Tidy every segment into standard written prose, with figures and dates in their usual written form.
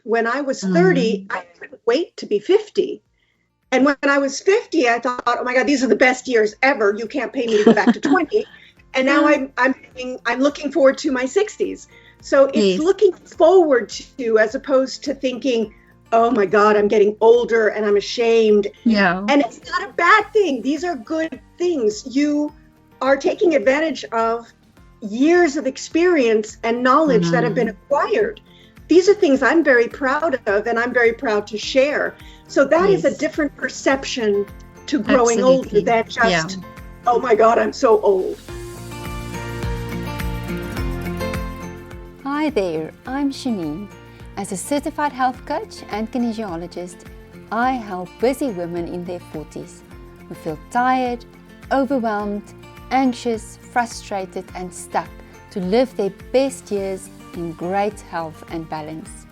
when I was 30, I couldn't wait to be 50. And when I was 50, I thought, oh my God, these are the best years ever. You can't pay me to go back to 20. And now I'm looking forward to my 60s. So it's Yes. looking forward to, as opposed to thinking, oh my God, I'm getting older and I'm ashamed. Yeah. And it's not a bad thing. These are good things. You are taking advantage of years of experience and knowledge that have been acquired. These are things I'm very proud of, and I'm very proud to share. So that is a Yes. different perception to growing older Absolutely. than just, Yeah. oh my God, I'm so old. Hi there, I'm Shannaz. As a certified health coach and kinesiologist, I help busy women in their 40s who feel tired, overwhelmed, anxious, frustrated, and stuck to live their best years in great health and balance.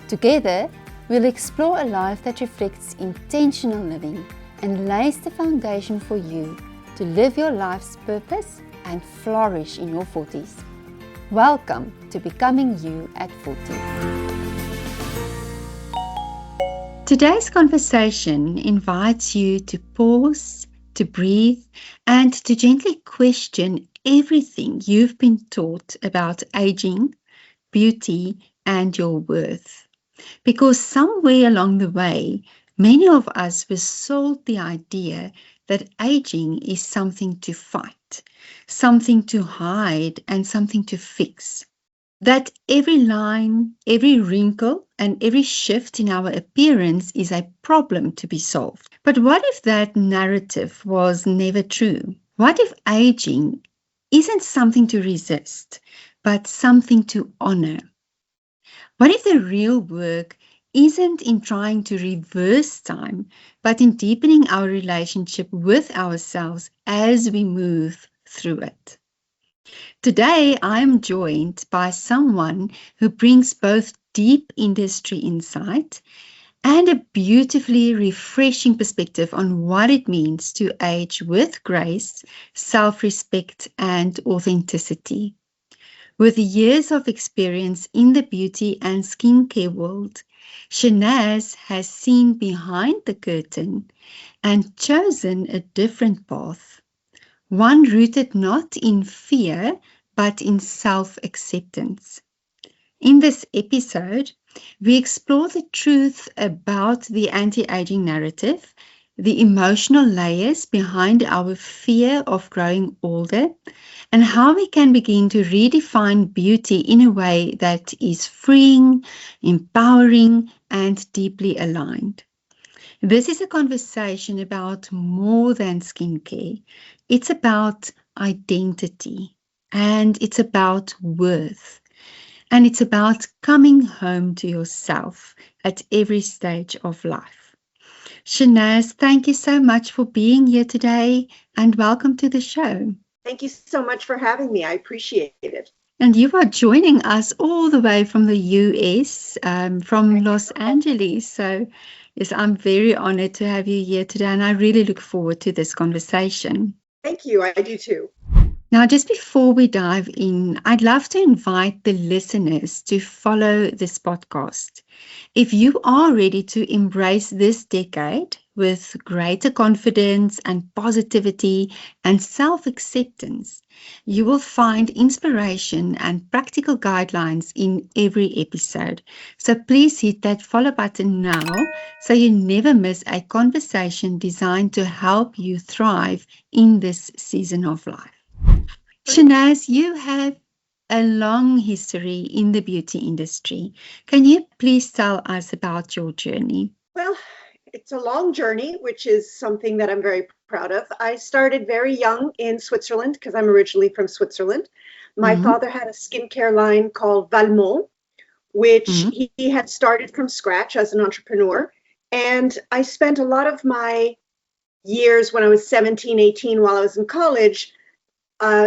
Together, we'll explore a life that reflects intentional living and lays the foundation for you to live your life's purpose and flourish in your 40s. Welcome to Becoming You at 40. Today's conversation invites you to pause, to breathe, and to gently question everything you've been taught about aging, beauty, and your worth. Because somewhere along the way, many of us were sold the idea that aging is something to fight, something to hide, and something to fix. That every line, every wrinkle, and every shift in our appearance is a problem to be solved. But what if that narrative was never true? What if aging isn't something to resist, but something to honor? What if the real work isn't in trying to reverse time, but in deepening our relationship with ourselves as we move through it? Today, I'm joined by someone who brings both deep industry insight and a beautifully refreshing perspective on what it means to age with grace, self-respect, and authenticity. With years of experience in the beauty and skincare world, Shannaz has seen behind the curtain and chosen a different path, one rooted not in fear, but in self-acceptance. In this episode, we explore the truth about the anti-aging narrative, the emotional layers behind our fear of growing older, and how we can begin to redefine beauty in a way that is freeing, empowering, and deeply aligned. This is a conversation about more than skincare. It's about identity, and it's about worth, and it's about coming home to yourself at every stage of life. Shannaz, thank you so much for being here today, and welcome to the show. Thank you so much for having me. I appreciate it. And you are joining us all the way from the US, from Los Angeles. So, yes, I'm very honored to have you here today, and I really look forward to this conversation. Thank you. I do too. Now, just before we dive in, I'd love to invite the listeners to follow this podcast. If you are ready to embrace this decade with greater confidence and positivity and self-acceptance, you will find inspiration and practical guidelines in every episode. So please hit that follow button now so you never miss a conversation designed to help you thrive in this season of life. Shannaz, you have a long history in the beauty industry. Can you please tell us about your journey? Well, it's a long journey, which is something that I'm very proud of. I started very young in Switzerland because I'm originally from Switzerland. My father had a skincare line called Valmont, which he had started from scratch as an entrepreneur. And I spent a lot of my years when I was 17, 18, while I was in college,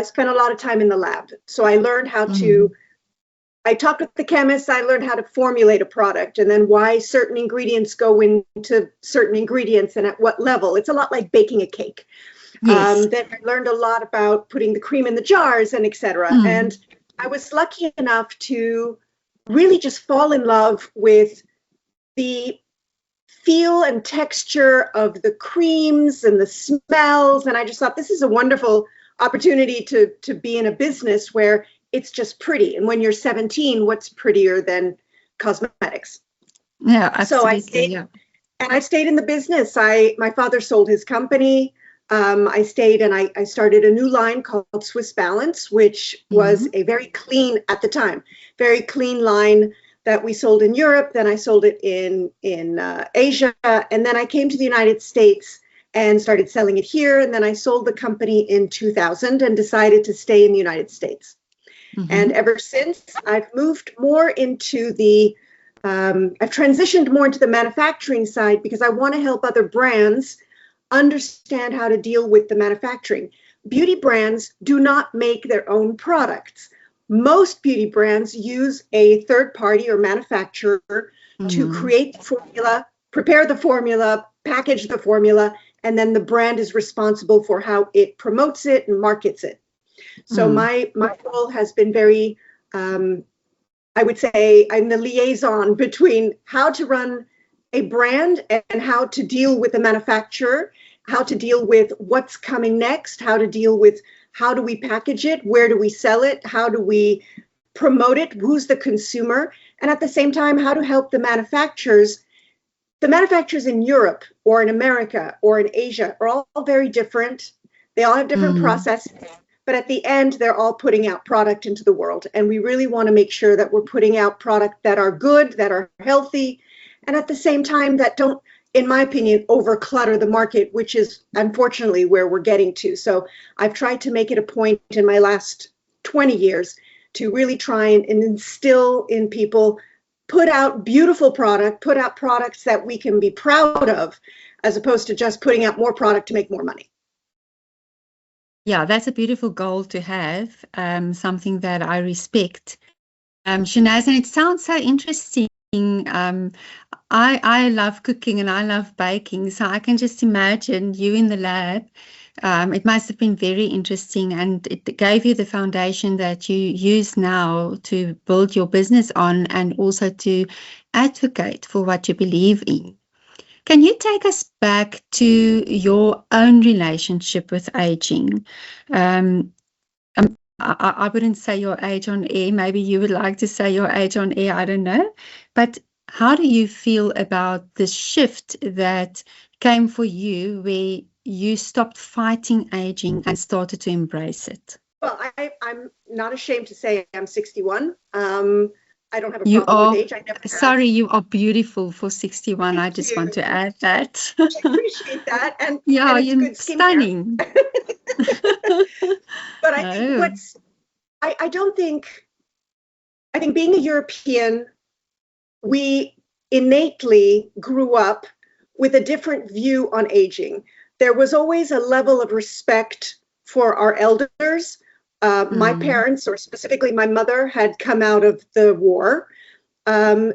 spent a lot of time in the lab. So I learned how to, I talked with the chemists, I learned how to formulate a product and then why certain ingredients go into certain ingredients and at what level. It's a lot like baking a cake. Yes. Then I learned a lot about putting the cream in the jars and etc. And I was lucky enough to really just fall in love with the feel and texture of the creams and the smells. And I just thought this is a wonderful opportunity to be in a business where it's just pretty. And when you're 17, what's prettier than cosmetics? Yeah, So absolutely. I stayed in the business. My father sold his company. I stayed and I started a new line called Swiss Balance, which was a very clean, at the time, very clean line that we sold in Europe. Then I sold it in Asia. And then I came to the United States and started selling it here. And then I sold the company in 2000 and decided to stay in the United States. And ever since, I've moved more into I've transitioned more into the manufacturing side because I want to help other brands understand how to deal with the manufacturing. Beauty brands do not make their own products. Most beauty brands use a third party or manufacturer to create the formula, prepare the formula, package the formula, and then the brand is responsible for how it promotes it and markets it. So my role has been very, I would say I'm the liaison between how to run a brand and how to deal with the manufacturer, how to deal with what's coming next, how to deal with how do we package it, where do we sell it, how do we promote it, who's the consumer, and at the same time, how to help the manufacturers. The manufacturers in Europe or in America or in Asia are all very different. They all have different processes. But at the end, they're all putting out product into the world. And we really want to make sure that we're putting out product that are good, that are healthy, and at the same time that don't, in my opinion, overclutter the market, which is unfortunately where we're getting to. So I've tried to make it a point in my last 20 years to really try and instill in people, put out beautiful product, put out products that we can be proud of, as opposed to just putting out more product to make more money. Yeah, that's a beautiful goal to have, something that I respect. Shannaz, and it sounds so interesting. I love cooking and I love baking, so I can just imagine you in the lab. It must have been very interesting, and it gave you the foundation that you use now to build your business on and also to advocate for what you believe in. Can you take us back to your own relationship with aging? I wouldn't say your age on air. Maybe you would like to say your age on air. I don't know. But how do you feel about the shift that came for you where you stopped fighting aging and started to embrace it? Well, I'm not ashamed to say I'm 61. I don't have a problem with age. I never have. Sorry, you are beautiful for 61. Thank I just you. want to add that. I appreciate that. And yeah, and it's you're good stunning. But I think I don't think, I think being a European, we innately grew up with a different view on aging. There was always a level of respect for our elders. My parents, or specifically my mother, had come out of the war.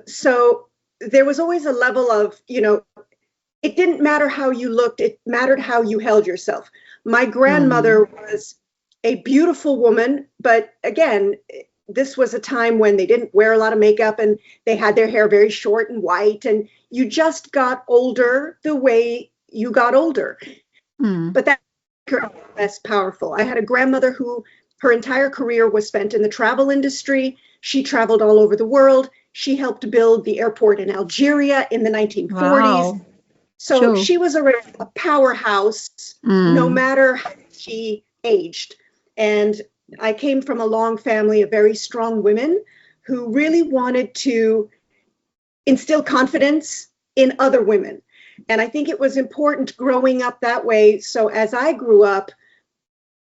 So there was always a level of, it didn't matter how you looked, it mattered how you held yourself. My grandmother was a beautiful woman, but again, this was a time when they didn't wear a lot of makeup and they had their hair very short and white, and you just got older the way you got older. But that less powerful. I had a grandmother who her entire career was spent in the travel industry. She traveled all over the world. She helped build the airport in Algeria in the 1940s. Wow. So she was a powerhouse, no matter how she aged. And I came from a long family of very strong women who really wanted to instill confidence in other women. And I think it was important growing up that way. So as I grew up,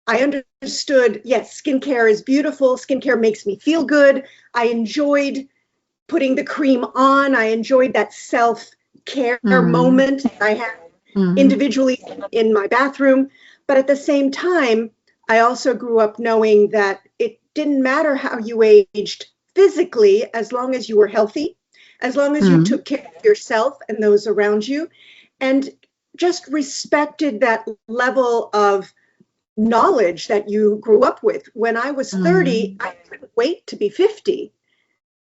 I understood, yes, skincare is beautiful. Skincare makes me feel good. I enjoyed putting the cream on. I enjoyed that self-care moment I had individually in my bathroom. But at the same time, I also grew up knowing that it didn't matter how you aged physically, as long as you were healthy, as long as you took care of yourself and those around you, and just respected that level of knowledge that you grew up with. When I was 30, I couldn't wait to be 50.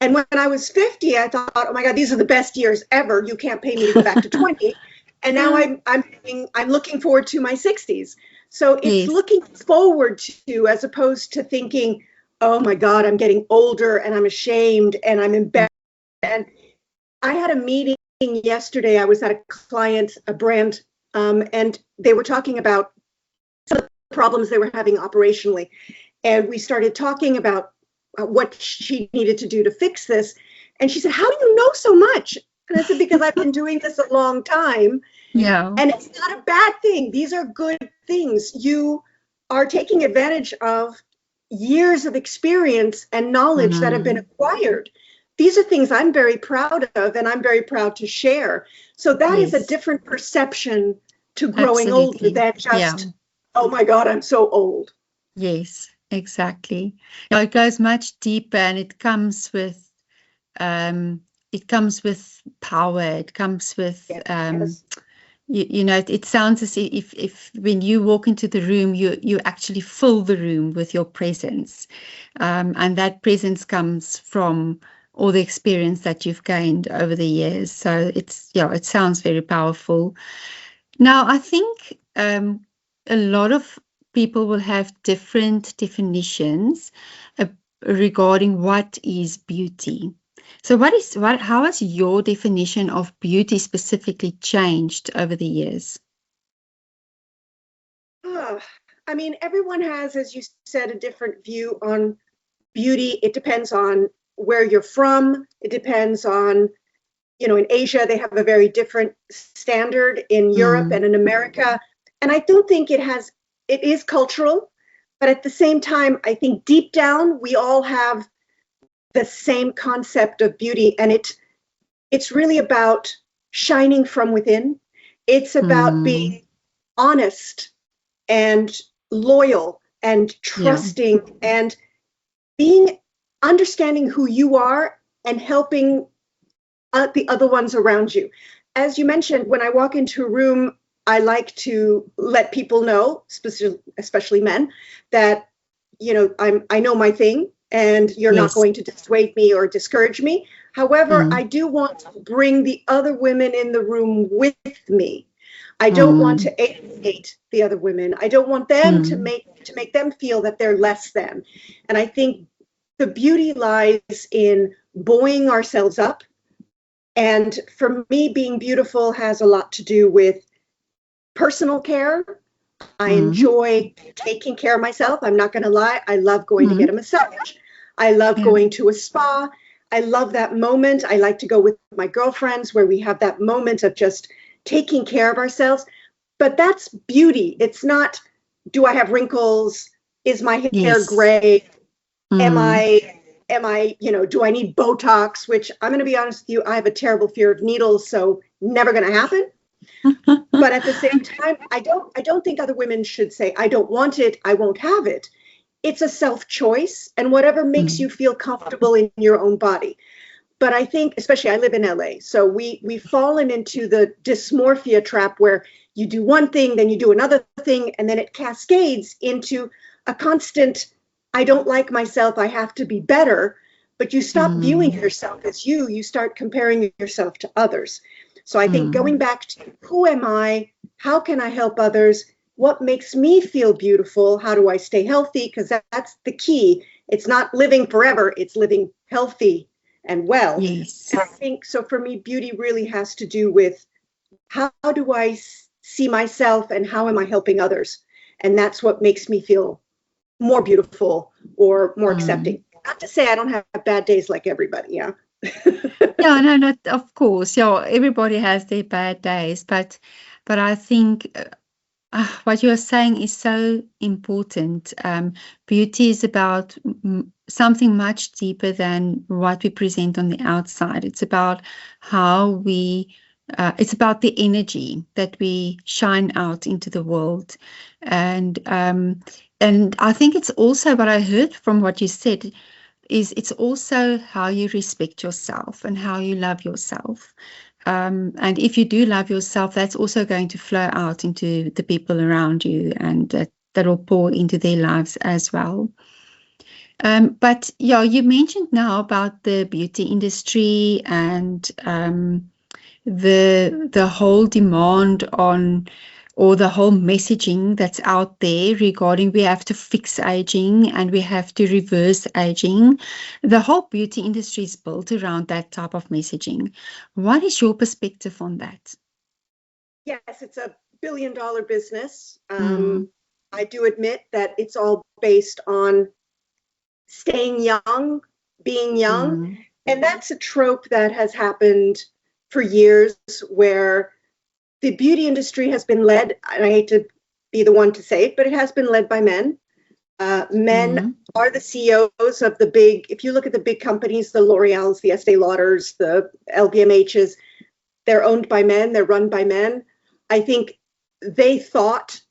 And when I was 50, I thought, oh my God, these are the best years ever. You can't pay me to go back to 20. And now I'm looking forward to my 60s. So it's Yes. looking forward to, as opposed to thinking, oh my God, I'm getting older and I'm ashamed and I'm embarrassed. And I had a meeting yesterday. I was at a brand, and they were talking about some of the problems they were having operationally. And we started talking about what she needed to do to fix this. And she said, how do you know so much? And I said, because I've been doing this a long time. Yeah. And it's not a bad thing. These are good things. You are taking advantage of years of experience and knowledge that have been acquired. These are things I'm very proud of, and I'm very proud to share. So that is a Yes. different perception to growing older Absolutely. than Yeah. just, oh my God, I'm so old. Yes, exactly. Yeah, it goes much deeper, and um it comes with power. It comes with Yes. you know, it sounds as if when you walk into the room, you actually fill the room with your presence, and that presence comes from all the experience that you've gained over the years. So it sounds very powerful. Now, I think a lot of people will have different definitions uh, regarding what is beauty. So how has your definition of beauty specifically changed over the years? Ah, I mean, everyone has, as you said, a different view on beauty. It depends on where you're from. It depends on, in Asia, they have a very different standard, in Europe and Mm, in America. And I don't think it is cultural, but at the same time, I think deep down, we all have the same concept of beauty. And it's really about shining from within. It's about mm, being honest and loyal and yeah. trusting and being understanding who you are and helping the other ones around you. As you mentioned, when I walk into a room, I like to let people know, especially men, that I know my thing, and you're not Yes. going to dissuade me or discourage me. However, I Mm, do want to bring the other women in the room with me. I don't want mm, to alienate the other women. I don't want them to mm, make them feel that they're less than. And I think the beauty lies in buoying ourselves up. And for me, being beautiful has a lot to do with personal care. I mm, enjoy taking care of myself. I'm not going to lie. I love going to mm, get a massage. I love yeah. going to a spa. I love that moment. I like to go with my girlfriends where we have that moment of just taking care of ourselves. But that's beauty. It's not, do I have wrinkles? Is my hair Yes. gray? Am Mm. I, do I need Botox? Which, I'm going to be honest with you, I have a terrible fear of needles, so never going to happen. But at the same time, I don't think other women should say, I don't want it, I won't have it. It's a self-choice, and whatever makes Mm, you feel comfortable in your own body. But I think, especially, I live in LA, so we've fallen into the dysmorphia trap where you do one thing, then you do another thing, and then it cascades into a constant, I don't like myself, I have to be better. But you stop viewing mm, yourself as you start comparing yourself to others. So I think mm, going back to, who am I? How can I help others? What makes me feel beautiful? How do I stay healthy? Because that's the key. It's not living forever, it's living healthy and well. yes. And I think, so for me, beauty really has to do with, how do I see myself and how am I helping others? And that's what makes me feel more beautiful or more Mm. accepting. Not to say I don't have bad days like everybody, yeah. Yeah, no, no, of course. Yeah, everybody has their bad days, but I think what you are saying is so important. Beauty is about something much deeper than what we present on the outside. It's about how it's about the energy that we shine out into the world, and I think it's also what I heard from what you said is it's also how you respect yourself and how you love yourself. And if you do love yourself, that's also going to flow out into the people around you, and that will pour into their lives as well. But yeah, you mentioned now about the beauty industry and the whole demand on, or the whole messaging that's out there regarding we have to fix aging and we have to reverse aging. The whole beauty industry is built around that type of messaging. What is your perspective on that? Yes, it's a billion-dollar business. Mm, I do admit that it's all based on staying young, being young. mm, And that's a trope that has happened for years where the beauty industry has been led, and I hate to be the one to say it, but it has been led by men. Men mm, are the CEOs of the big, if you look at the big companies, the L'Oreals, the Estee Lauders, the LVMHs, they're owned by men, they're run by men. I think they thought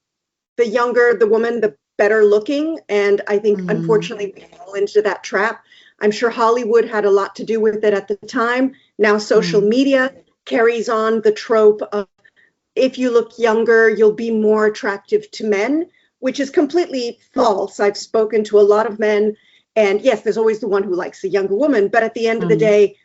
the younger the woman, the better looking. And I think, mm, unfortunately, we fall into that trap. I'm sure Hollywood had a lot to do with it at the time. Now, social mm, media carries on the trope of if you look younger, you'll be more attractive to men, which is completely false. I've spoken to a lot of men, and yes, there's always the one who likes a younger woman, but at the end of the mm, day,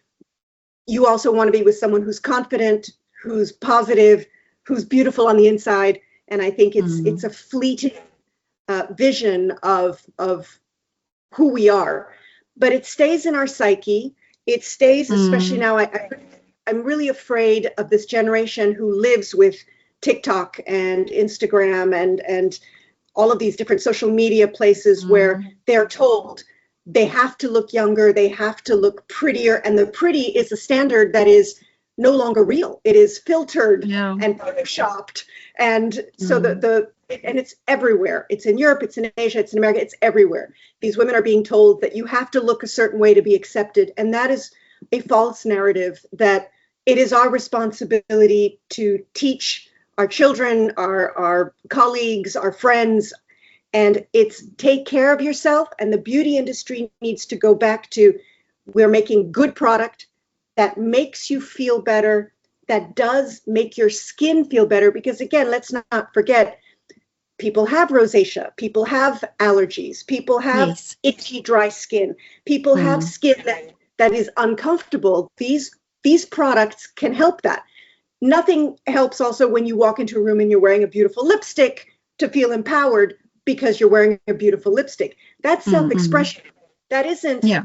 you also want to be with someone who's confident, who's positive, who's beautiful on the inside. And I think it's mm, a fleeting vision of who we are, but it stays in our psyche. It stays, especially mm, now. I'm really afraid of this generation who lives with TikTok and Instagram and all of these different social media places where mm. they're told they have to look younger, they have to look prettier, and the pretty is a standard that is no longer real. It is filtered Yeah. and photoshopped, and so Mm, and it's everywhere. It's in Europe, it's in Asia, it's in America, it's everywhere. These women are being told that you have to look a certain way to be accepted, and that is a false narrative. That it is our responsibility to teach our children, our colleagues, our friends, and it's take care of yourself. And the beauty industry needs to go back to we're making good product that makes you feel better, that does make your skin feel better. Because again, let's not forget, people have rosacea, people have allergies, people have yes. itchy, dry skin, people have Mm, skin that is uncomfortable. These products can help that. Nothing helps also when you walk into a room and you're wearing a beautiful lipstick to feel empowered because you're wearing a beautiful lipstick. That's mm, mm. self-expression. That isn't, Yeah.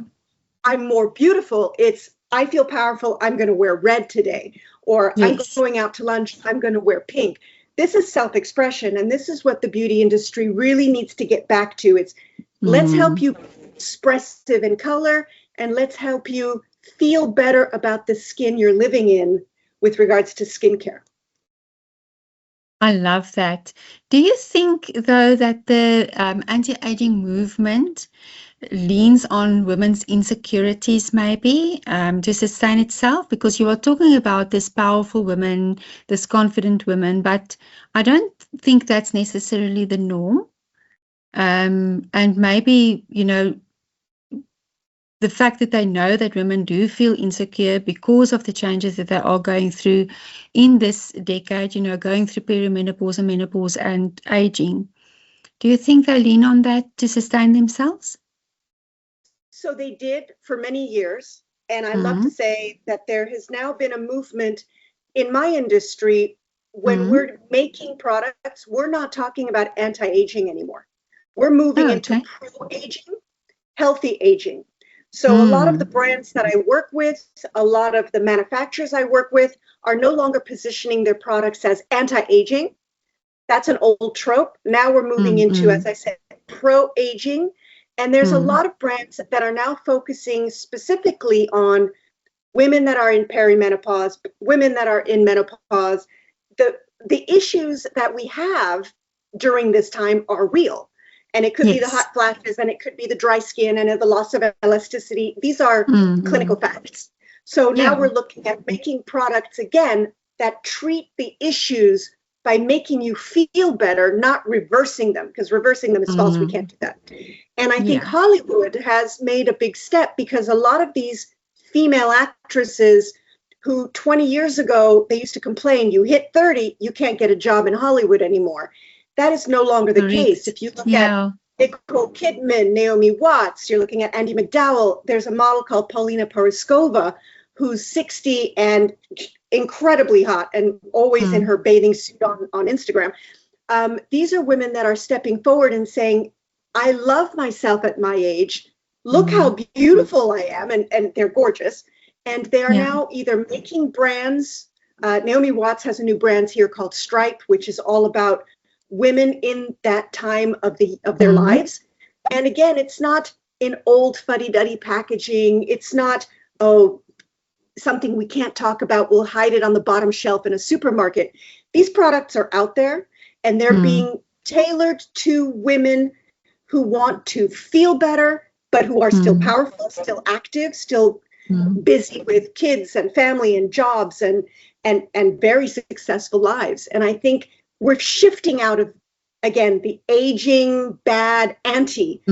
I'm more beautiful. It's, I feel powerful. I'm going to wear red today. Or I'm Yes. going out to lunch. I'm going to wear pink. This is self-expression. And this is what the beauty industry really needs to get back to. It's let's help Mm. you be expressive in color, and let's help you feel better about the skin you're living in with regards to skincare. I love that. Do you think, though, that the anti-aging movement leans on women's insecurities, maybe, to sustain itself? Because you are talking about this powerful woman, this confident woman, but I don't think that's necessarily the norm. And maybe, the fact that they know that women do feel insecure because of the changes that they are going through in this decade, going through perimenopause and menopause and aging. Do you think they lean on that to sustain themselves? So they did for many years. And I love to Mm, say that there has now been a movement in my industry. When mm. we're making products, we're not talking about anti-aging anymore. We're moving Oh, into okay. pro-aging, healthy aging. So a lot of the Mm, brands that I work with, a lot of the manufacturers I work with are no longer positioning their products as anti-aging. That's an old trope. Now we're moving mm, into, as mm, I said, pro-aging. And there's a mm. lot of brands that are now focusing specifically on women that are in perimenopause, women that are in menopause. The issues that we have during this time are real. And it could be the Yes. hot flashes, and it could be the dry skin and the loss of elasticity. These are Mm, clinical mm. facts. So now Yeah. we're looking at making products again that treat the issues by making you feel better, not reversing them, because reversing them is false. We can't Mm, do that. And I think yeah. Hollywood has made a big step, because a lot of these female actresses who 20 years ago, they used to complain, you hit 30, you can't get a job in Hollywood anymore. That is no longer the case. Correct. If you look at Yeah. Nicole Kidman, Naomi Watts, you're looking at Andy McDowell. There's a model called Paulina Poroskova, who's 60 and incredibly hot and always in her bathing suit on Instagram. These are women that are stepping forward and saying, I love myself at my age. Look how beautiful I am. And they're gorgeous. And they are now either making brands. Naomi Watts has a new brand here called Stripe, which is all about women in that time of their lives. And again, it's not in old fuddy-duddy packaging. It's not, something we can't talk about. We'll hide it on the bottom shelf in a supermarket. These products are out there, and they're being tailored to women who want to feel better, but who are still powerful, still active, still busy with kids and family and jobs and very successful lives. And I think we're shifting out of, again, the aging bad auntie.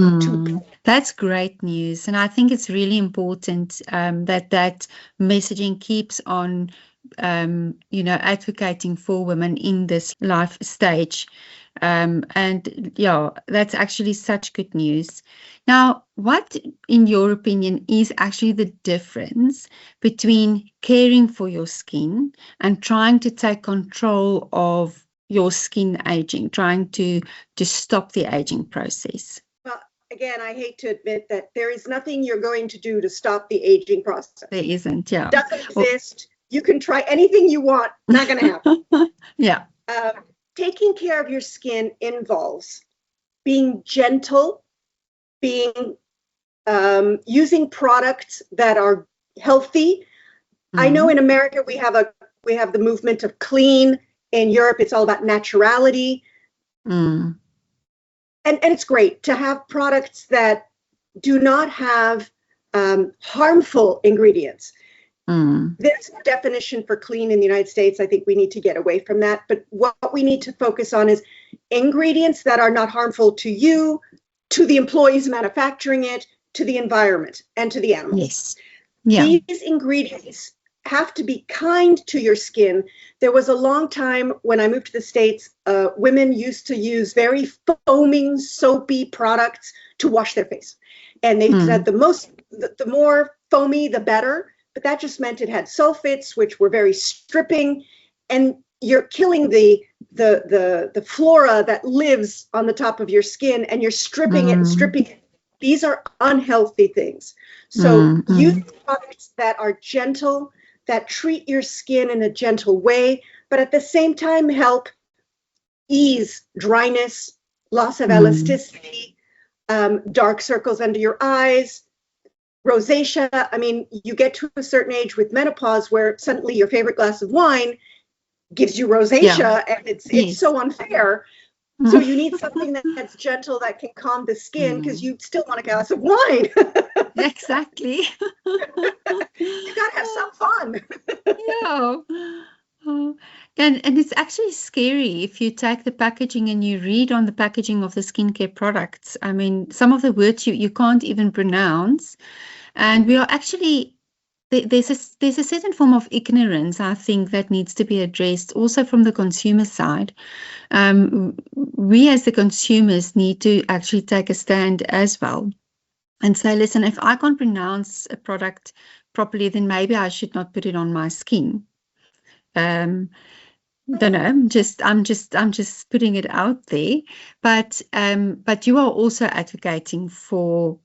That's great news. And I think it's really important that messaging keeps on, advocating for women in this life stage. And yeah, that's actually such good news. Now, what, in your opinion, is actually the difference between caring for your skin and trying to take control of your skin aging, trying to stop the aging process? Well, again, I hate to admit that there is nothing you're going to do to stop the aging process. There isn't, yeah. It doesn't exist. You can try anything you want, not going to happen. Yeah. Taking care of your skin involves being gentle, being using products that are healthy. I know in America we have the movement of clean. In Europe, it's all about naturality. And it's great to have products that do not have harmful ingredients. There's no definition for clean in the United States. I think we need to get away from that. But what we need to focus on is ingredients that are not harmful to you, to the employees manufacturing it, to the environment, and to the animals. Yes. Yeah. These ingredients have to be kind to your skin. There was a long time when I moved to the States, women used to use very foaming, soapy products to wash their face. And they said the more foamy, the better. But that just meant it had sulfates, which were very stripping. And you're killing the flora that lives on the top of your skin, and you're stripping it and stripping it. These are unhealthy things. So use products that are gentle, that treat your skin in a gentle way, but at the same time help ease dryness, loss of elasticity, dark circles under your eyes, rosacea. I mean, you get to a certain age with menopause where suddenly your favorite glass of wine gives you rosacea, and it's so unfair. So you need something that's gentle, that can calm the skin, because you still want a glass of wine. Exactly. You gotta have some fun. Yeah. And it's actually scary if you take the packaging and you read on the packaging of the skincare products. I mean, some of the words you can't even pronounce. And we are actually, there's a certain form of ignorance, I think, that needs to be addressed also from the consumer side. We as the consumers need to actually take a stand as well and say, listen, if I can't pronounce a product properly, then maybe I should not put it on my skin. Don't know. I'm just putting it out there. But you are also advocating for,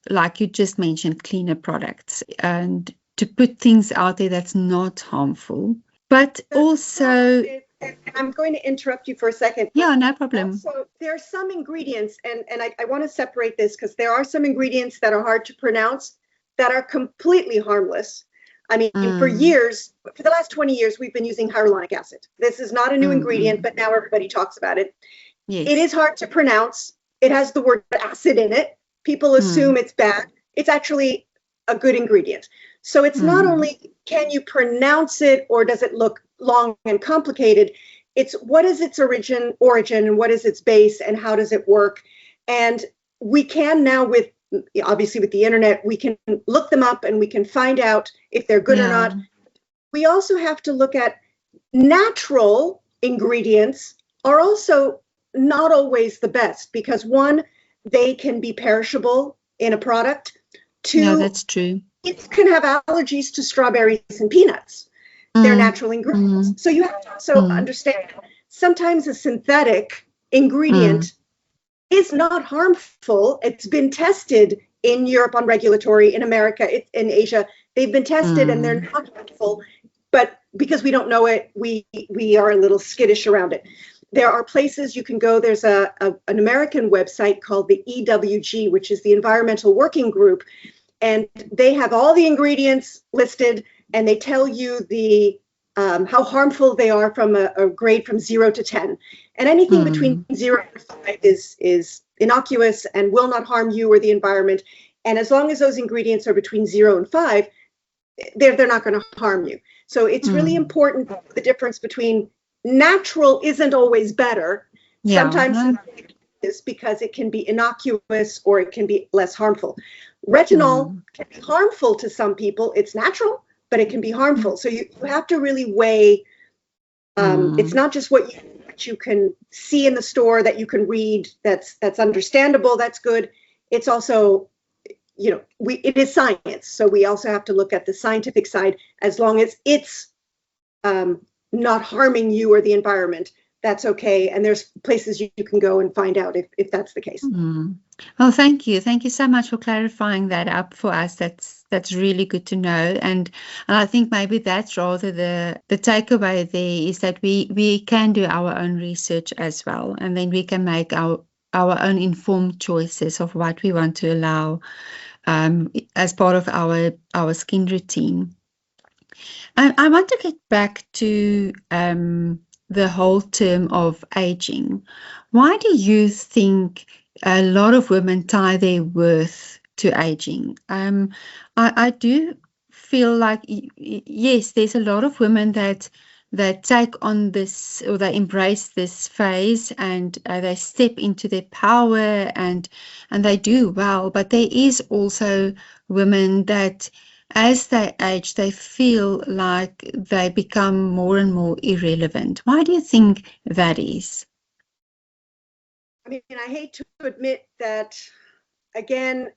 like you just mentioned, cleaner products, and to put things out there that's not harmful. But also, I'm going to interrupt you for a second. Yeah, no problem. So there are some ingredients, and I want to separate this, because there are some ingredients that are hard to pronounce that are completely harmless. I mean, for the last 20 years, we've been using hyaluronic acid. This is not a new ingredient, but now everybody talks about it. Yes. It is hard to pronounce. It has the word acid in it. People assume it's bad. It's actually a good ingredient. So it's not only can you pronounce it, or does it look long and complicated, it's what is its origin and what is its base and how does it work. And we can now, obviously with the internet, we can look them up and we can find out if they're good or not. We also have to look at natural ingredients are also not always the best because one, they can be perishable in a product. Two, Yeah, that's true. kids can have allergies to strawberries and peanuts. They're natural ingredients. So you have to also understand sometimes a synthetic ingredient is not harmful. It's been tested in Europe on regulatory, in America, in Asia. They've been tested and they're not harmful. But because we don't know it, we are a little skittish around it. There are places you can go. There's an American website called the EWG, which is the Environmental Working Group. And they have all the ingredients listed, and they tell you the how harmful they are from a grade from 0 to 10. And anything between 0 and 5 is innocuous and will not harm you or the environment. And as long as those ingredients are between 0 and 5, they're not going to harm you. So it's really important, the difference between natural isn't always better. Yeah. Sometimes it is because it can be innocuous or it can be less harmful. Retinol can be harmful to some people. It's natural, but it can be harmful. So you have to really weigh. It's not just what you can see in the store that you can read. That's understandable. That's good. It's also, it is science. So we also have to look at the scientific side. As long as it's not harming you or the environment, that's okay. And there's places you can go and find out if that's the case. Well, thank you. Thank you so much for clarifying that up for us. That's really good to know. And I think maybe that's rather the takeaway there is that we can do our own research as well. And then we can make our own informed choices of what we want to allow as part of our skin routine. I want to get back to the whole term of aging. Why do you think a lot of women tie their worth to aging? I do feel like, yes, there's a lot of women that take on this, or they embrace this phase, and they step into their power and they do well. But there is also women that, as they age, they feel like they become more and more irrelevant. Why do you think that is? I mean, I hate to admit that, again,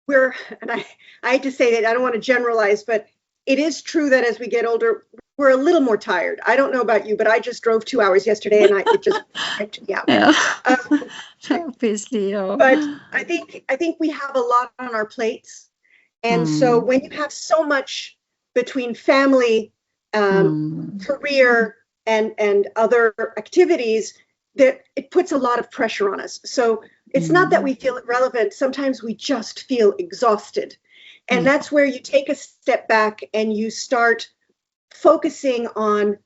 and I hate to say that, I don't want to generalize, but it is true that as we get older, we're a little more tired. I don't know about you, but I just drove 2 hours yesterday and it just wiped me out. Yeah. Obviously, yeah. But I think we have a lot on our plates. And so when you have so much between family, career, and other activities, that it puts a lot of pressure on us. So it's not that we feel irrelevant. Sometimes we just feel exhausted. And that's where you take a step back and you start focusing on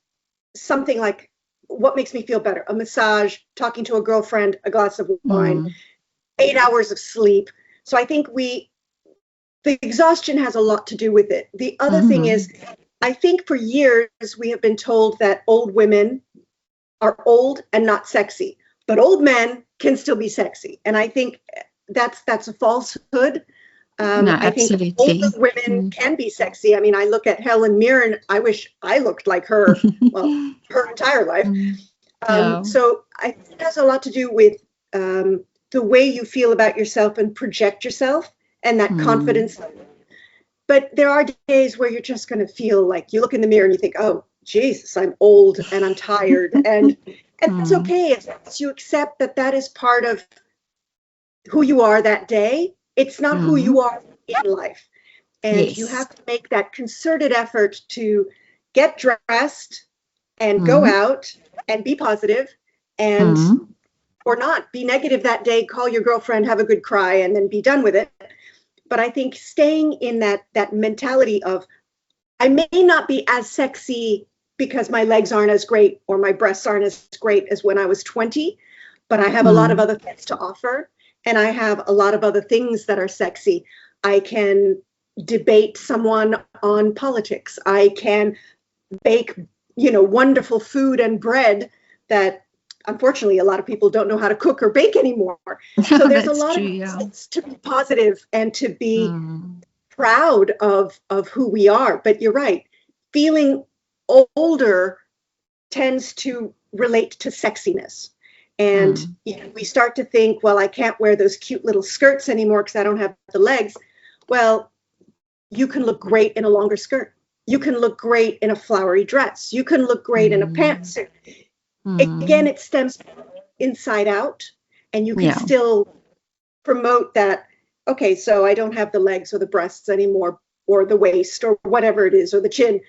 something like, what makes me feel better? A massage, talking to a girlfriend, a glass of wine, 8 hours of sleep. So I think the exhaustion has a lot to do with it. The other thing is, I think for years we have been told that old women are old and not sexy, but old men can still be sexy. And I think that's a falsehood. No, I think older women can be sexy. I mean, I look at Helen Mirren. I wish I looked like her, well, her entire life. So I think it has a lot to do with the way you feel about yourself and project yourself and that confidence. But there are days where you're just going to feel like you look in the mirror and you think, oh, Jesus, I'm old and I'm tired. And that's okay. As you accept that is part of who you are that day. It's not who you are in life. And you have to make that concerted effort to get dressed and go out and be positive and or not be negative that day, call your girlfriend, have a good cry, and then be done with it. But I think staying in that mentality of, I may not be as sexy because my legs aren't as great or my breasts aren't as great as when I was 20, but I have a lot of other things to offer. And I have a lot of other things that are sexy. I can debate someone on politics. I can bake, wonderful food and bread that unfortunately a lot of people don't know how to cook or bake anymore. So there's a lot of reasons to be positive and to be proud of who we are. But you're right. Feeling older tends to relate to sexiness. And we start to think, well, I can't wear those cute little skirts anymore because I don't have the legs. Well, you can look great in a longer skirt. You can look great in a flowery dress. You can look great in a pantsuit. Again, it stems inside out, and you can still promote that. Okay, so I don't have the legs or the breasts anymore, or the waist, or whatever it is, or the chin.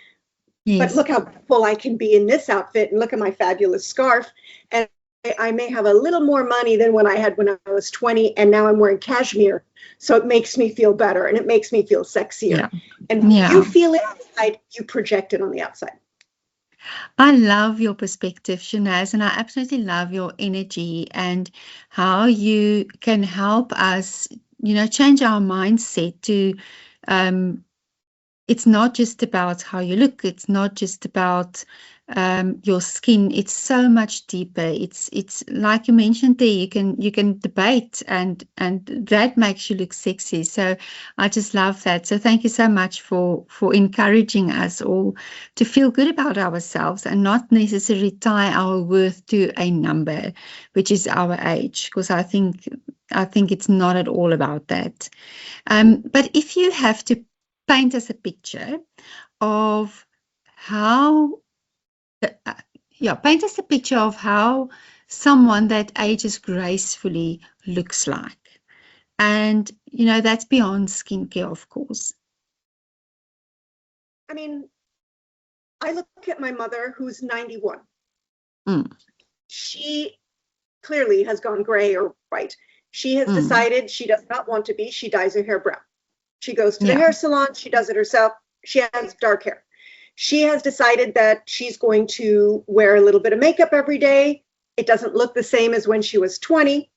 But look how full I can be in this outfit, and look at my fabulous scarf. And I may have a little more money than when I had when I was 20, and now I'm wearing cashmere. So it makes me feel better, and it makes me feel sexier. And when you feel it inside, you project it on the outside. I love your perspective, Shannaz, and I absolutely love your energy and how you can help us, change our mindset to, it's not just about how you look. It's not just about your skin. It's so much deeper. It's like you mentioned there. You can debate, and that makes you look sexy. So I just love that. So thank you so much for encouraging us all to feel good about ourselves and not necessarily tie our worth to a number, which is our age. Because I think it's not at all about that. But if you have to paint us a picture of how paint us a picture of how someone that ages gracefully looks like. And that's beyond skincare, of course. I mean, I look at my mother, who's 91. She clearly has gone gray or white. She has decided she does not want to be. She dyes her hair brown. She goes to the hair salon. She does it herself. She has dark hair. She has decided that she's going to wear a little bit of makeup every day. It doesn't look the same as when she was 20.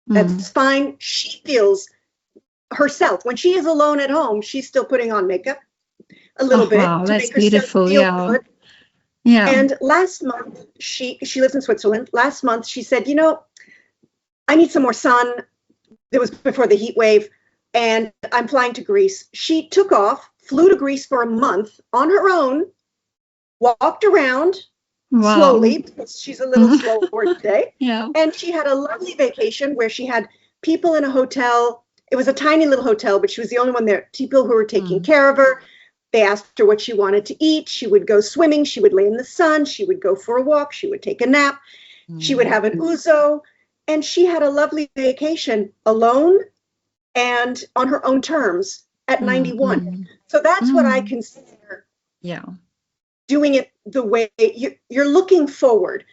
That's fine. She feels herself. When she is alone at home, she's still putting on makeup a little bit to that's make herself beautiful. feel good. Yeah. And last month, she lives in Switzerland. Last month, she said, I need some more sun. It was before the heat wave. And I'm flying to Greece. She took off, flew to Greece for a month on her own, walked around slowly, because she's a little slower today. And she had a lovely vacation where she had people in a hotel. It was a tiny little hotel, but she was the only one there. People who were taking care of her. They asked her what she wanted to eat. She would go swimming. She would lay in the sun. She would go for a walk. She would take a nap. She would have an ouzo. And she had a lovely vacation alone and on her own terms at 91. So that's what I consider doing it the way you're looking forward.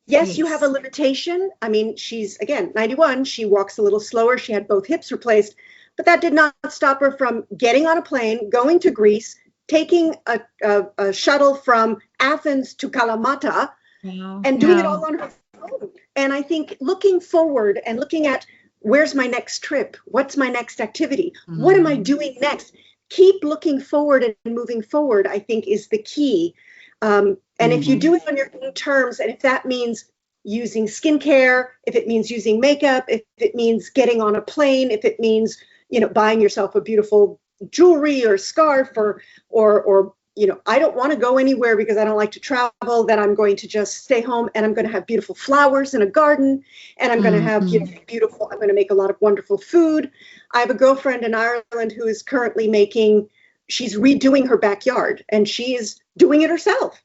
Yes, you have a limitation. I mean, she's, again, 91. She walks a little slower. She had both hips replaced. But that did not stop her from getting on a plane, going to Greece, taking a shuttle from Athens to Kalamata, and doing it all on her own. And I think looking forward and looking at, where's my next trip? What's my next activity? What am I doing next? Keep looking forward and moving forward, I think, is the key. And if you do it on your own terms, and if that means using skincare, if it means using makeup, if it means getting on a plane, if it means, buying yourself a beautiful jewelry or scarf or I don't want to go anywhere because I don't like to travel, then I'm going to just stay home and I'm going to have beautiful flowers in a garden, and I'm going to have I'm going to make a lot of wonderful food. I have a girlfriend in Ireland who is currently she's redoing her backyard, and she is doing it herself.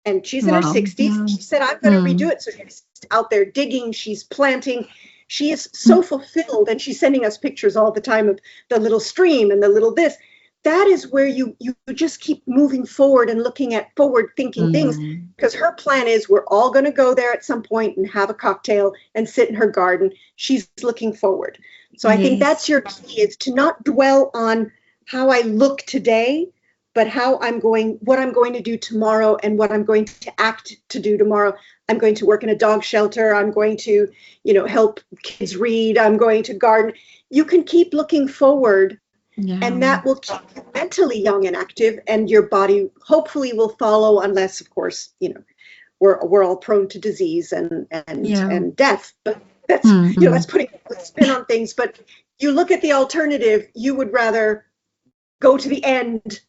And she's in her 60s. She said, I'm going to redo it. So she's out there digging, she's planting. She is so fulfilled, and she's sending us pictures all the time of the little stream and the little this. That is where you just keep moving forward and looking at forward-thinking things, because her plan is we're all going to go there at some point and have a cocktail and sit in her garden. She's looking forward. So I think that's your key, is to not dwell on how I look today, but what I'm going to do tomorrow and what I'm going to act to do tomorrow. I'm going to work in a dog shelter. I'm going to, help kids read. I'm going to garden. You can keep looking forward. And that will keep you mentally young and active, and your body hopefully will follow, unless, of course, we're all prone to disease and death. But that's that's putting a spin on things. But you look at the alternative. You would rather go to the end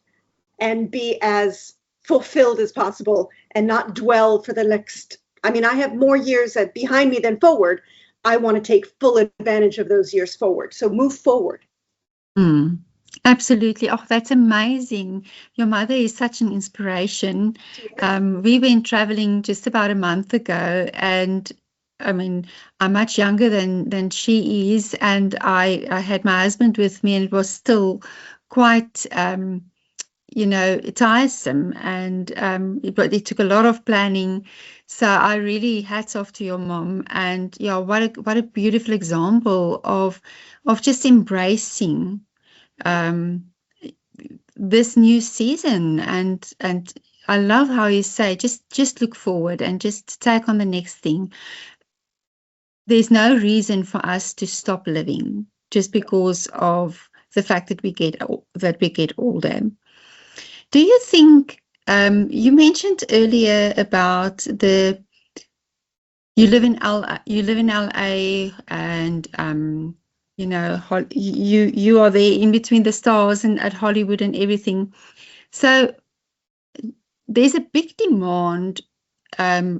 and be as fulfilled as possible, and not dwell for the next I mean, I have more years behind me than forward. I want to take full advantage of those years forward. So move forward. Mm. Absolutely. Oh, that's amazing. Your mother is such an inspiration. We went traveling just about a month ago, and I mean, I'm much younger than she is, and I had my husband with me, and it was still quite tiresome, and but it took a lot of planning. So I really hats off to your mom, and yeah, what a beautiful example of just embracing this new season, and I love how you say just look forward and just take on the next thing. There's no reason for us to stop living just because of the fact that we get older. Do you think you mentioned earlier about you live in LA, and you are there in between the stars and at Hollywood and everything. So there's a big demand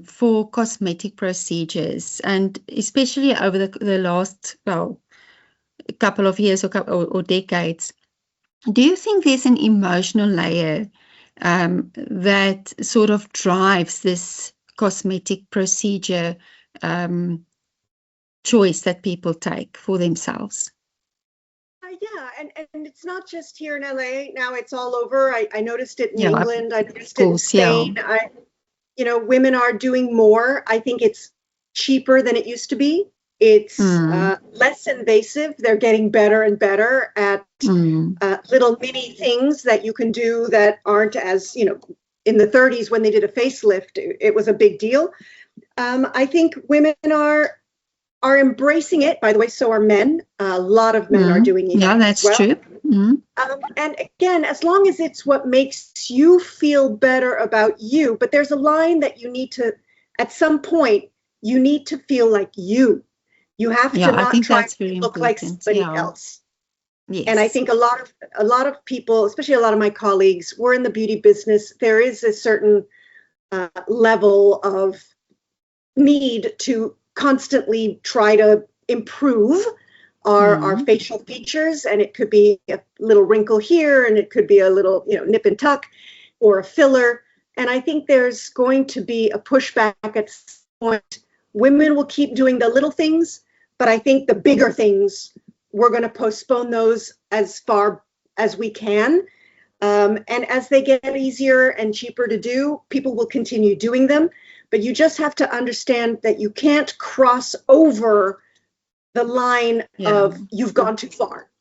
for cosmetic procedures, and especially over the last couple of years or decades. Do you think there's an emotional layer that sort of drives this cosmetic procedure choice that people take for themselves? Yeah, and it's not just here in LA. Now it's all over. I noticed it in England. I noticed it in Spain. Women are doing more. I think it's cheaper than it used to be. It's less invasive. They're getting better and better at little mini things that you can do that aren't as, in the 30s when they did a facelift, it was a big deal. I think women are embracing it. By the way, so are men. A lot of men are doing it. Yeah, that's true. And again, as long as it's what makes you feel better about you, but there's a line that you need to, at some point, you need to feel like you. You have to not try to look like somebody else. Yes. And I think a lot of people, especially a lot of my colleagues, we're in the beauty business. There is a certain level of need to constantly try to improve our facial features, and it could be a little wrinkle here, and it could be a little nip and tuck or a filler. And I think there's going to be a pushback at some point. Women will keep doing the little things, but I think the bigger things, we're going to postpone those as far as we can. And as they get easier and cheaper to do, people will continue doing them. But you just have to understand that you can't cross over the line of you've gone too far.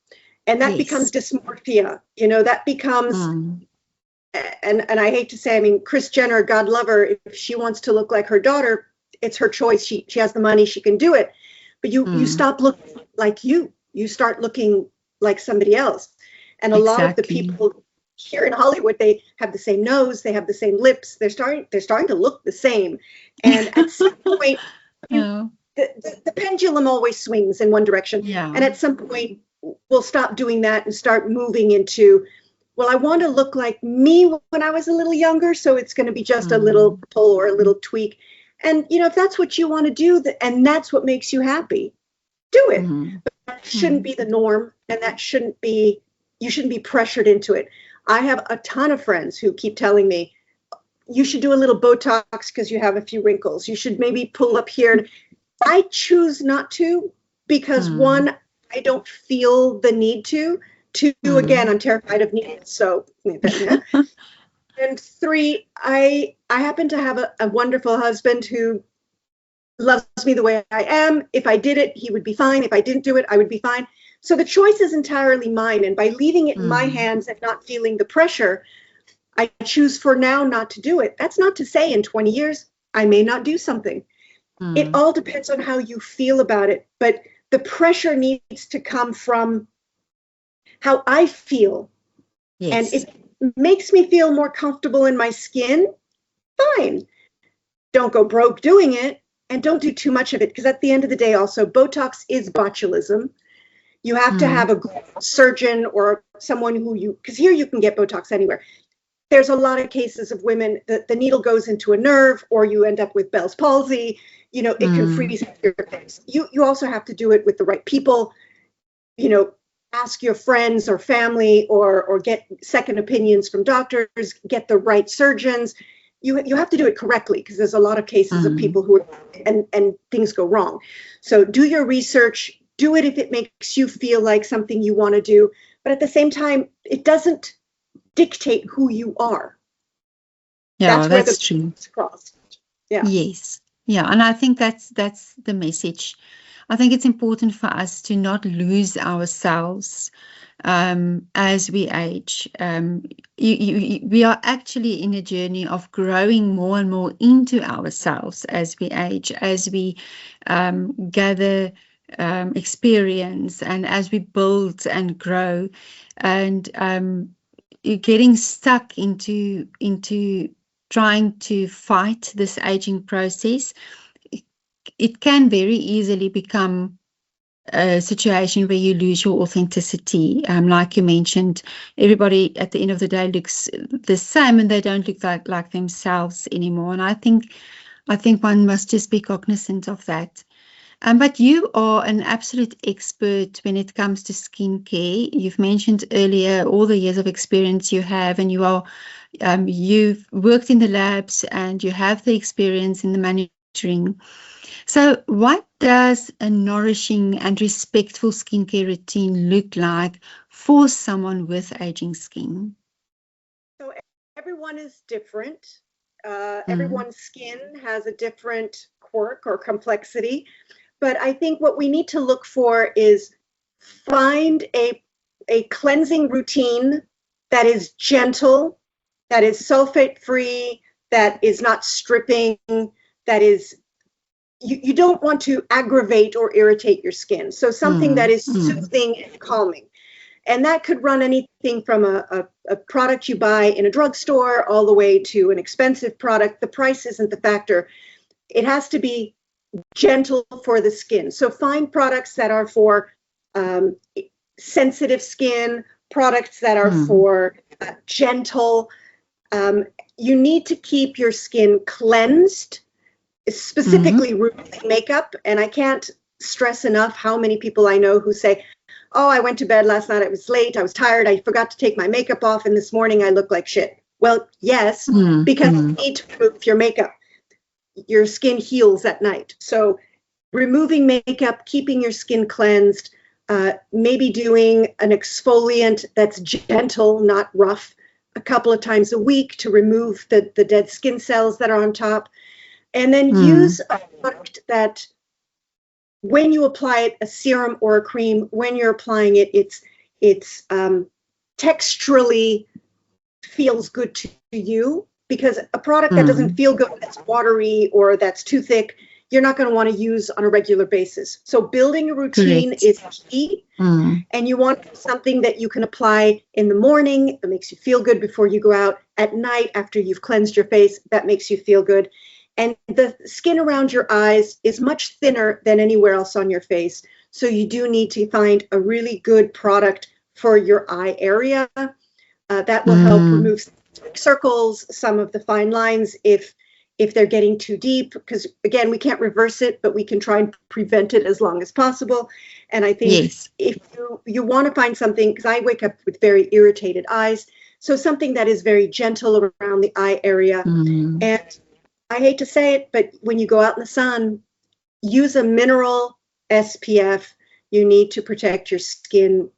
And that becomes dysmorphia. That becomes, and I hate to say, I mean, Kris Jenner, God love her, if she wants to look like her daughter, it's her choice. She has the money, she can do it. But you stop looking like you start looking like somebody else. And a lot of the people here in Hollywood, they have the same nose, they have the same lips, they're starting to look the same. And at some point, the pendulum always swings in one direction. And at some point, we'll stop doing that and start moving into, well, I want to look like me when I was a little younger, so it's going to be just a little pull or a little tweak. And, if that's what you want to do, and that's what makes you happy, do it. But that shouldn't be the norm, and you shouldn't be pressured into it. I have a ton of friends who keep telling me, you should do a little Botox because you have a few wrinkles. You should maybe pull up here. I choose not to because one, I don't feel the need to. Two, again, I'm terrified of needles. So, and three, I happen to have a wonderful husband who loves me the way I am. If I did it, he would be fine. If I didn't do it, I would be fine. So the choice is entirely mine. And by leaving it in my hands and not feeling the pressure, I choose for now not to do it. That's not to say in 20 years, I may not do something. It all depends on how you feel about it. But the pressure needs to come from how I feel. And if it makes me feel more comfortable in my skin, fine. Don't go broke doing it, and don't do too much of it. Because at the end of the day, also, Botox is botulism. You have to have a surgeon or someone because here you can get Botox anywhere. there's a lot of cases of women that the needle goes into a nerve, or you end up with Bell's palsy. It can freeze your face. You also have to do it with the right people. Ask your friends or family, or get second opinions from doctors, get the right surgeons. You have to do it correctly, because there's a lot of cases of people who are, and things go wrong. So do your research, do it if it makes you feel like something you want to do, but at the same time, it doesn't dictate who you are. Yeah, that's true. Crossed. Yeah. Yes. Yeah, and I think that's the message. I think it's important for us to not lose ourselves as we age. We are actually in a journey of growing more and more into ourselves as we age, as we gather experience, and as we build and grow, and you're getting stuck into trying to fight this aging process. It can very easily become a situation where you lose your authenticity. Like you mentioned, everybody at the end of the day looks the same, and they don't look like themselves anymore. And I think one must just be cognizant of that. But you are an absolute expert when it comes to skincare. You've mentioned earlier all the years of experience you have, and you've worked in the labs, and you have the experience in the manufacturing. So what does a nourishing and respectful skincare routine look like for someone with aging skin? So everyone is different. Everyone's skin has a different quirk or complexity. But I think what we need to look for is find a cleansing routine that is gentle, that is sulfate-free, that is not stripping, that is, you don't want to aggravate or irritate your skin. So something that is soothing and calming. And that could run anything from a product you buy in a drugstore all the way to an expensive product. The price isn't the factor. It has to be gentle for the skin. So find products that are for sensitive skin, products that are for gentle. You need to keep your skin cleansed, specifically removing makeup. And I can't stress enough how many people I know who say, oh, I went to bed last night, I was late, I was tired, I forgot to take my makeup off, and this morning I look like shit. Well, yes, because you need to remove your makeup. Your skin heals at night. So removing makeup, keeping your skin cleansed, maybe doing an exfoliant that's gentle, not rough, a couple of times a week to remove the dead skin cells that are on top. And then use a product that when you apply it, a serum or a cream, when you're applying it, it's texturally feels good to you. Because a product that doesn't feel good, that's watery or that's too thick, you're not going to want to use on a regular basis. So building a routine is key. And you want something that you can apply in the morning that makes you feel good before you go out, at night after you've cleansed your face, that makes you feel good. And the skin around your eyes is much thinner than anywhere else on your face. So you do need to find a really good product for your eye area that will help remove circles, some of the fine lines if they're getting too deep, because again, we can't reverse it, but we can try and prevent it as long as possible. And I think if you want to find something, because I wake up with very irritated eyes, so something that is very gentle around the eye area. And I hate to say it, but when you go out in the sun, use a mineral SPF. You need to protect your skin.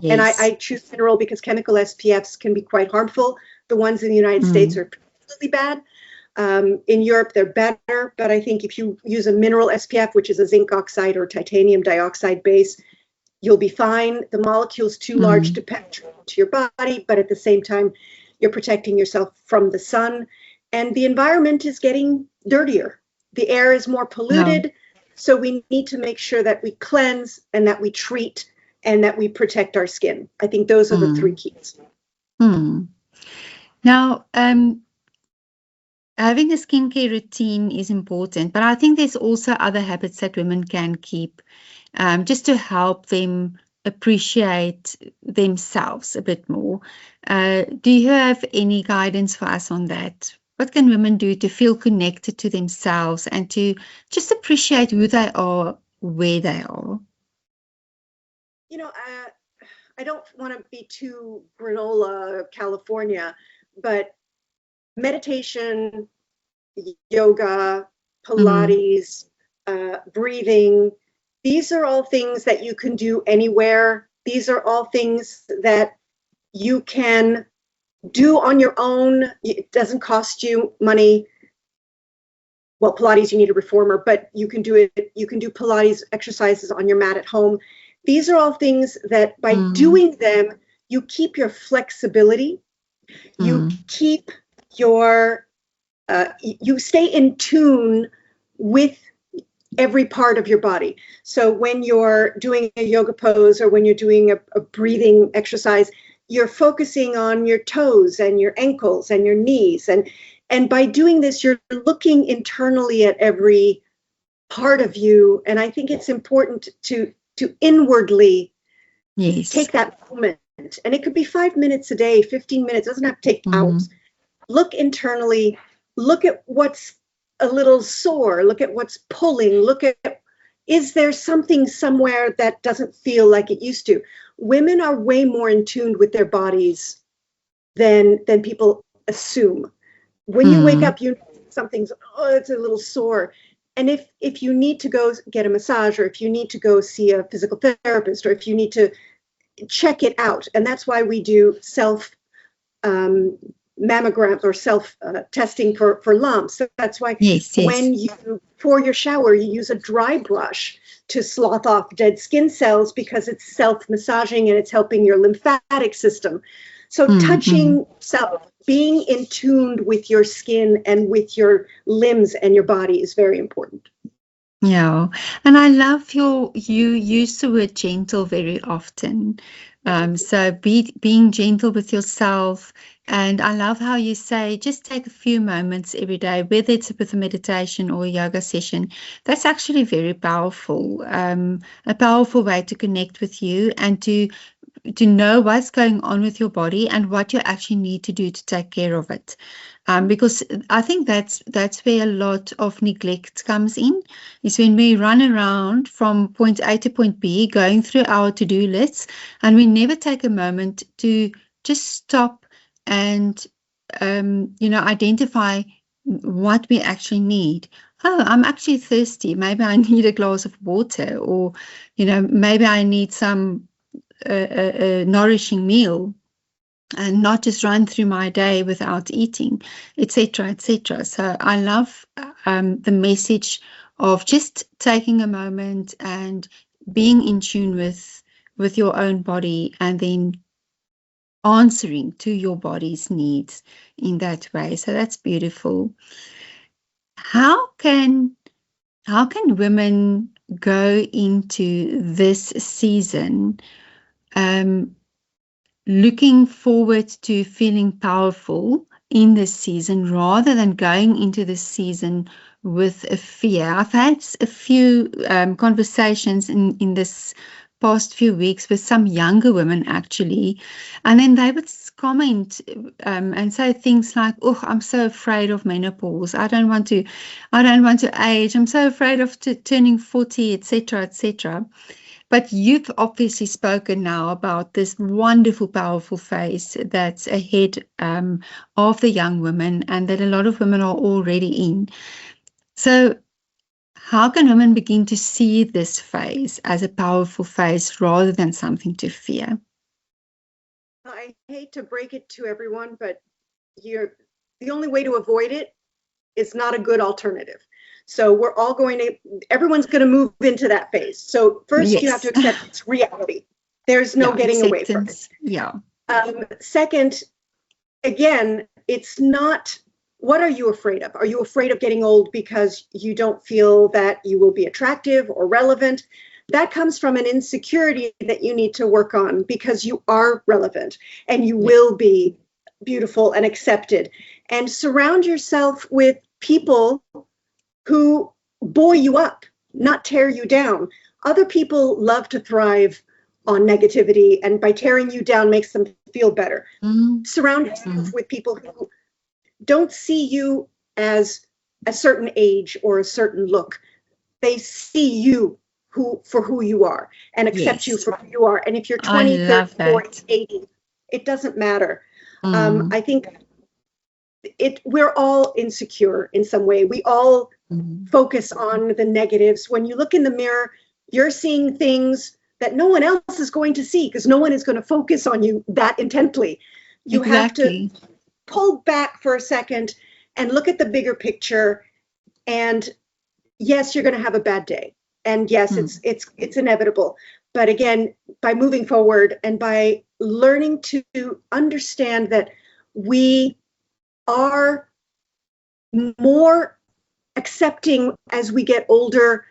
And I choose mineral because chemical SPFs can be quite harmful. The ones in the United States are particularly bad. In Europe, they're better. But I think if you use a mineral SPF, which is a zinc oxide or titanium dioxide base, you'll be fine. The molecule's too large to penetrate to your body, but at the same time, you're protecting yourself from the sun. And the environment is getting dirtier. The air is more polluted. So we need to make sure that we cleanse and that we treat and that we protect our skin. I think those are the three keys. Now, having a skincare routine is important, but I think there's also other habits that women can keep just to help them appreciate themselves a bit more. Do you have any guidance for us on that? What can women do to feel connected to themselves and to just appreciate who they are, where they are? You know, I don't want to be too granola California, but meditation, yoga, Pilates, breathing, these are all things that you can do anywhere. These are all things that you can do on your own. It doesn't cost you money. Well, Pilates, you need a reformer, but you can do it. You can do Pilates exercises on your mat at home. These are all things that by doing them, you keep your flexibility. You keep your, you stay in tune with every part of your body. So when you're doing a yoga pose or when you're doing a breathing exercise, you're focusing on your toes and your ankles and your knees. And by doing this, you're looking internally at every part of you. And I think it's important to inwardly take that moment. And it could be 5 minutes a day, 15 minutes, it doesn't have to take hours. Look internally, look at what's a little sore, look at what's pulling, look at, is there something somewhere that doesn't feel like it used to? Women are way more in tune with their bodies than people assume. When you wake up, you know something's, it's a little sore. And if you need to go get a massage, or if you need to go see a physical therapist, or if you need to check it out, and that's why we do self mammograms or self testing for lumps. So that's why when you, for your shower, you use a dry brush to slough off dead skin cells, because it's self-massaging and it's helping your lymphatic system. So touching self, being in tune with your skin and with your limbs and your body is very important. Yeah, and I love you use the word gentle very often. So being gentle with yourself. And I love how you say, just take a few moments every day, whether it's with a meditation or a yoga session. That's actually very powerful, a powerful way to connect with you and to know what's going on with your body and what you actually need to do to take care of it. Because I think that's where a lot of neglect comes in, is when we run around from point A to point B, going through our to-do lists, and we never take a moment to just stop and, identify what we actually need. Oh, I'm actually thirsty. Maybe I need a glass of water, or, maybe I need some a nourishing meal, and not just run through my day without eating, etc., etc. So I love the message of just taking a moment and being in tune with your own body, and then answering to your body's needs in that way. So that's beautiful. How can women go into this season looking forward to feeling powerful in this season, rather than going into this season with a fear? I've had a few conversations in this past few weeks with some younger women, actually, and then they would comment and say things like, "Oh, I'm so afraid of menopause. I don't want to age. I'm so afraid of turning 40, etc., etc." But you've obviously spoken now about this wonderful, powerful phase that's ahead of the young women, and that a lot of women are already in. So how can women begin to see this phase as a powerful phase rather than something to fear? I hate to break it to everyone, but the only way to avoid it is not a good alternative. So everyone's going to move into that phase. So first, you have to accept it's reality. There's no getting away from it. Yeah. Second, again, it's not, what are you afraid of? Are you afraid of getting old because you don't feel that you will be attractive or relevant? That comes from an insecurity that you need to work on, because you are relevant and you will be beautiful and accepted. And surround yourself with people who buoy you up, not tear you down. Other people love to thrive on negativity, and by tearing you down makes them feel better. Surround yourself with people who don't see you as a certain age or a certain look. They see you for who you are and accept you for who you are. And if you're 20, 30, 40, 80, it doesn't matter. I think we're all insecure in some way. We all focus on the negatives. When you look in the mirror, you're seeing things that no one else is going to see, because no one is going to focus on you that intently. You have to pull back for a second and look at the bigger picture. And yes, you're going to have a bad day. And yes, it's inevitable. But again, by moving forward and by learning to understand that we are more accepting as we get older,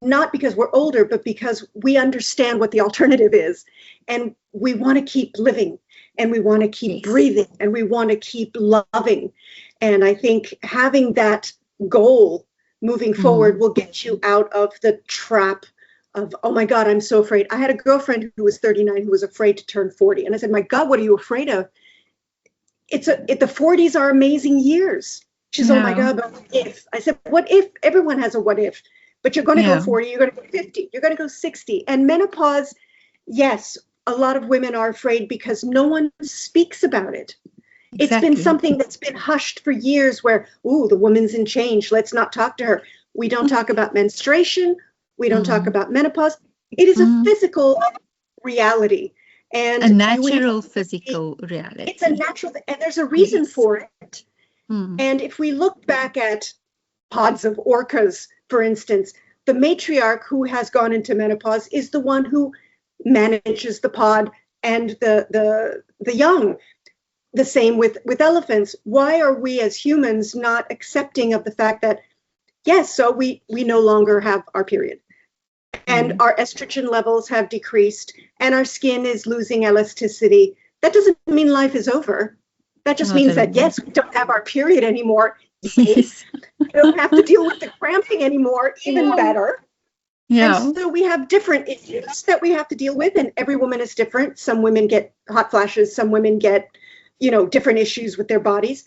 not because we're older, but because we understand what the alternative is. And we want to keep living, and we want to keep breathing, and we want to keep loving. And I think having that goal moving forward will get you out of the trap of, oh my God, I'm so afraid. I had a girlfriend who was 39 who was afraid to turn 40. And I said, my God, what are you afraid of? The 40s are amazing years. She's, oh my God, but what if? I said, what if? Everyone has a what if. But you're going to go 40, you're going to go 50, you're going to go 60. And menopause, yes, a lot of women are afraid because no one speaks about it. Exactly. It's been something that's been hushed for years where, ooh, the woman's in change. Let's not talk to her. We don't talk about menstruation. We don't talk about menopause. It is a physical reality. And a natural physical reality. It's a natural, and there's a reason for it. And if we look back at pods of orcas, for instance, the matriarch who has gone into menopause is the one who manages the pod and the young. The same with elephants. Why are we as humans not accepting of the fact that, yes, so we no longer have our period, and our estrogen levels have decreased, and our skin is losing elasticity? That doesn't mean life is over. That just means that, yes, we don't have our period anymore. Yes. We don't have to deal with the cramping anymore, even better. Yeah. And so we have different issues that we have to deal with, and every woman is different. Some women get hot flashes, some women get, different issues with their bodies.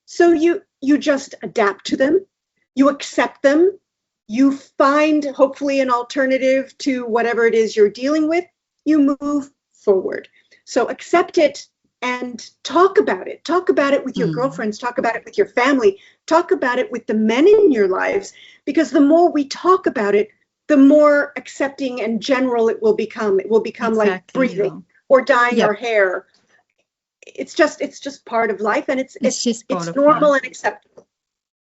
So you just adapt to them, you accept them, you find hopefully an alternative to whatever it is you're dealing with, you move forward. So accept it and talk about it. Talk about it with your girlfriends, talk about it with your family, talk about it with the men in your lives, because the more we talk about it, the more accepting and general it will become. It will become like breathing or dyeing our hair. It's just part of life, and it's normal and acceptable.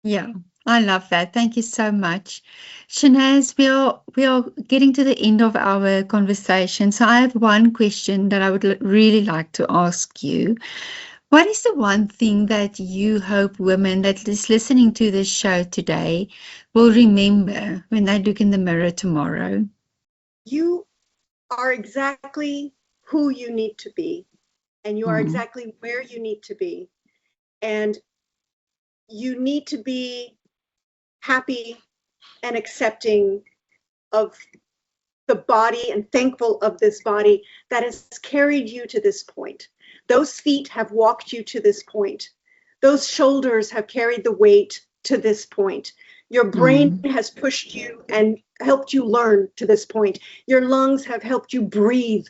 Yeah, I love that. Thank you so much. Shannaz, we are getting to the end of our conversation. So I have one question that I would really like to ask you. What is the one thing that you hope women that is listening to this show today will remember when they look in the mirror tomorrow? You are exactly who you need to be. And you are exactly where you need to be. And you need to be happy and accepting of the body and thankful of this body that has carried you to this point. Those feet have walked you to this point. Those shoulders have carried the weight to this point. Your brain has pushed you and helped you learn to this point. Your lungs have helped you breathe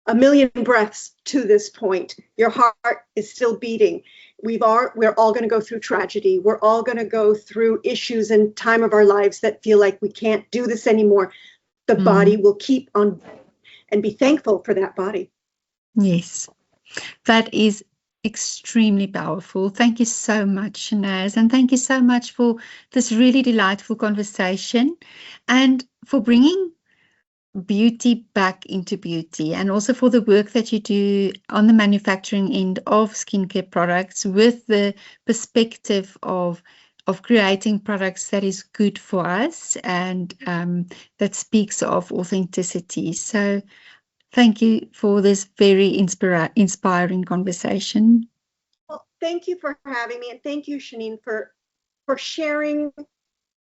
1 million breaths to this point. Your heart is still beating. We're all going to go through tragedy. We're all going to go through issues and time of our lives that feel like we can't do this anymore. The body will keep on, and be thankful for that body. Yes, that is extremely powerful. Thank you so much, Shannaz, and thank you so much for this really delightful conversation and for bringing beauty back into beauty, and also for the work that you do on the manufacturing end of skincare products with the perspective of creating products that is good for us and that speaks of authenticity. So thank you for this very inspiring conversation. Well, thank you for having me, and thank you, Shanine, for sharing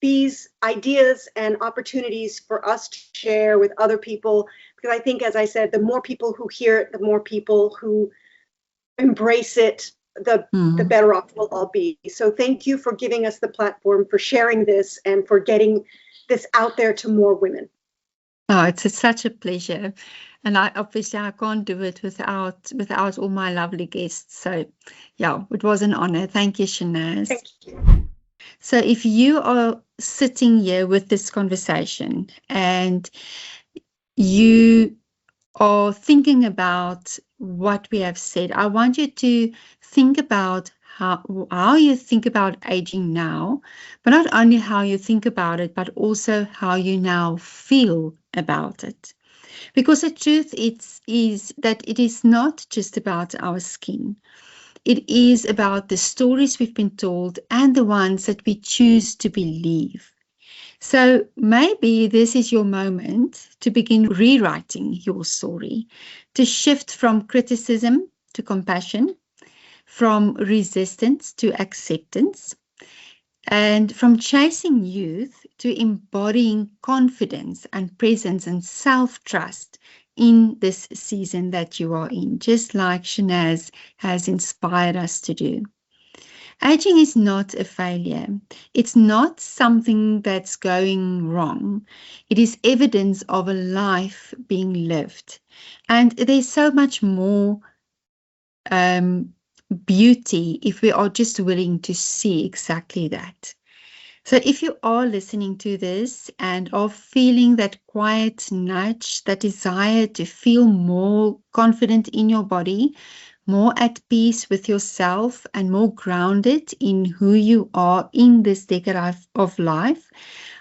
these ideas and opportunities for us to share with other people, Because I think, as I said, the more people who hear it, the more people who embrace it, the better off we'll all be. So thank you for giving us the platform, for sharing this, and for getting this out there to more women. Oh, it's such a pleasure. And I can't do it without all my lovely guests. So yeah, it was an honor. Thank you, Shannaz. Thank you. So if you are sitting here with this conversation and you are thinking about what we have said, I want you to think about how you think about aging now, but not only how you think about it, but also how you now feel about it. Because the truth is that it is not just about our skin. It is about the stories we've been told and the ones that we choose to believe. So maybe this is your moment to begin rewriting your story, to shift from criticism to compassion, from resistance to acceptance, and from chasing youth to embodying confidence and presence and self-trust in this season that you are in, just like Shannaz has inspired us to do. Aging is not a failure. It's not something that's going wrong. It is evidence of a life being lived. And there's so much more beauty if we are just willing to see exactly that. So if you are listening to this and are feeling that quiet nudge, that desire to feel more confident in your body, more at peace with yourself, and more grounded in who you are in this decade of life,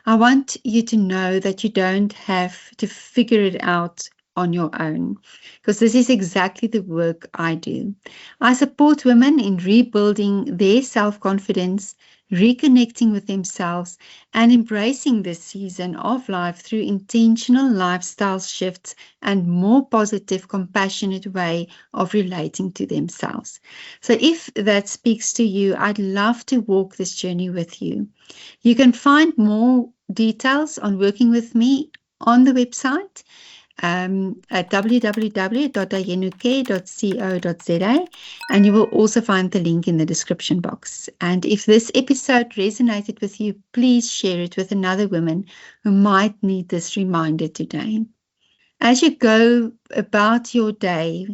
I want you to know that you don't have to figure it out on your own, because this is exactly the work I do. I support women in rebuilding their self-confidence, reconnecting with themselves, and embracing this season of life through intentional lifestyle shifts and more positive, compassionate way of relating to themselves. So if that speaks to you, I'd love to walk this journey with you. You can find more details on working with me on the website at www.dayenuke.co.za, and you will also find the link in the description box. And if this episode resonated with you, please share it with another woman who might need this reminder today. As you go about your day,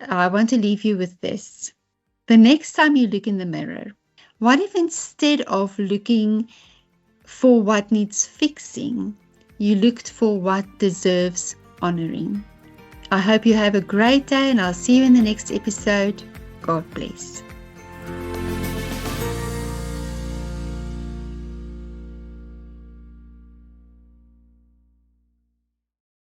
I want to leave you with this. The next time you look in the mirror, what if instead of looking for what needs fixing, you looked for what deserves honoring? I hope you have a great day, and I'll see you in the next episode. God bless.